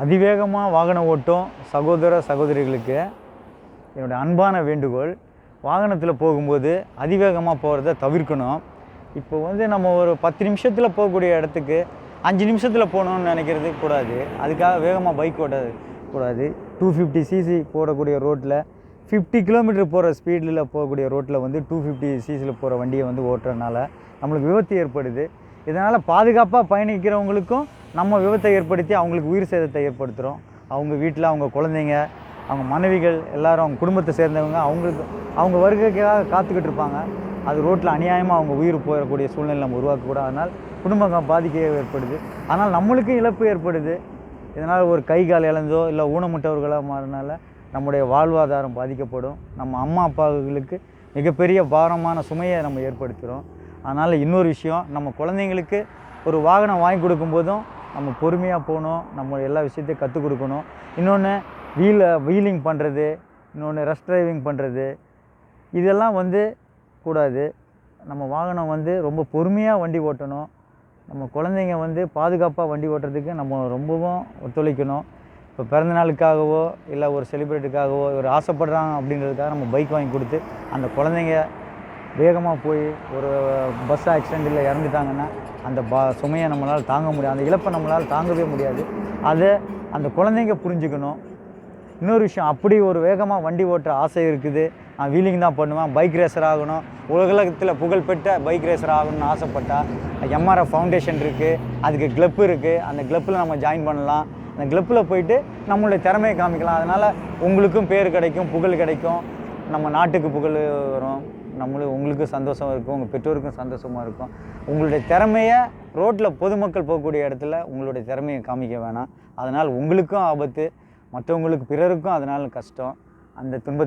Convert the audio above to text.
அதிவேகமாக வாகனம் ஓட்டும் சகோதர சகோதரிகளுக்கு என்னுடைய அன்பான வேண்டுகோள், வாகனத்தில் போகும்போது அதிவேகமாக போகிறத தவிர்க்கணும். இப்போ நம்ம ஒரு 10 நிமிஷத்தில் போகக்கூடிய இடத்துக்கு 5 நிமிஷத்தில் போகணுன்னு நினைக்கிறது கூடாது. அதுக்காக வேகமாக பைக் ஓட்டக்கூடாது. 250 சிசி போடக்கூடிய ரோட்டில் 50 கிலோமீட்டர் போகிற ஸ்பீடில் போகக்கூடிய ரோட்டில் 250 சிசியில் போகிற வண்டியை ஓட்டுறதுனால நம்மளுக்கு விபத்து ஏற்படுது. இதனால் பாதுகாப்பாக பயணிக்கிறவங்களுக்கும் நம்ம விபத்தை ஏற்படுத்தி அவங்களுக்கு உயிர் சேதத்தை ஏற்படுத்துகிறோம். அவங்க வீட்டில் அவங்க குழந்தைங்க, அவங்க மனைவிகள் எல்லோரும் அவங்க குடும்பத்தை சேர்ந்தவங்க அவங்க வருகைக்காக காத்துக்கிட்டு இருப்பாங்க. அது ரோட்டில் அநியாயமாக அவங்க உயிர் போயிடக்கூடிய சூழ்நிலை நம்ம உருவாக்கக்கூடாது. அதனால் குடும்பம் பாதிக்க ஏற்படுது. ஆனால் நம்மளுக்கும் இழப்பு ஏற்படுது. இதனால் ஒரு கை கால் இழந்தோ இல்லை ஊனமுற்றவர்களாக மாறினால நம்முடைய வாழ்வாதாரம் பாதிக்கப்படும். நம்ம அம்மா அப்பாவுகளுக்கு மிகப்பெரிய பாரமான சுமையை நம்ம ஏற்படுத்துகிறோம். அதனால் இன்னொரு விஷயம், நம்ம குழந்தைங்களுக்கு ஒரு வாகனம் வாங்கி கொடுக்கும்போதும் நம்ம பொறுமையாக போகணும். நம்ம எல்லா விஷயத்தையும் கற்றுக் கொடுக்கணும். இன்னொன்று வீலிங் பண்ணுறது, இன்னொன்று ரஷ் டிரைவிங் பண்ணுறது, இதெல்லாம் கூடாது. நம்ம வாகனம் ரொம்ப பொறுமையாக வண்டி ஓட்டணும். நம்ம குழந்தைங்க பாதுகாப்பாக வண்டி ஓட்டுறதுக்கு நம்ம ரொம்பவும் ஒத்துழைக்கணும். இப்போ பிறந்த நாளுக்காகவோ இல்லை ஒரு செலிப்ரேட்டுக்காகவோ ஒரு ஆசைப்படுறாங்க அப்படின்றதுக்காக நம்ம பைக் வாங்கி கொடுத்து அந்த குழந்தைங்க வேகமாக போய் ஒரு பஸ் ஆக்சிடெண்ட்டில் இறந்துட்டாங்கன்னா அந்த சுமையை நம்மளால் தாங்க முடியாது. அந்த இழப்பை நம்மளால் தாங்கவே முடியாது. அதை அந்த குழந்தைங்க புரிஞ்சுக்கணும். இன்னொரு விஷயம், அப்படி ஒரு வேகமாக வண்டி ஓட்டுற ஆசை இருக்குது, நான் வீலிங் தான் பண்ணுவேன், பைக் ரேசர் ஆகணும், உலகத்தில் புகழ்பெற்ற பைக் ரேசர் ஆகணும்னு ஆசைப்பட்டால் எம்ஆர்எஃப் ஃபவுண்டேஷன் இருக்குது, அதுக்கு கிளப்பு இருக்குது. அந்த கிளப்பில் நம்ம ஜாயின் பண்ணலாம். அந்த கிளப்பில் போயிட்டு நம்மளுடைய திறமையை காமிக்கலாம். அதனால் உங்களுக்கும் பேர் கிடைக்கும், புகழ் கிடைக்கும், நம்ம நாட்டுக்கு புகழ் வரும், உங்களுக்கும் சந்தோஷம் இருக்கும், உங்கள் பெற்றோருக்கும் சந்தோஷமாக இருக்கும். உங்களுடைய திறமையை ரோட்டில் பொதுமக்கள் போகக்கூடிய இடத்துல உங்களுடைய திறமையை காமிக்க வேணாம். அதனால் உங்களுக்கும் ஆபத்து, மற்றவங்களுக்கு பிறருக்கும் அதனால் கஷ்டம். அந்த துன்பத்தை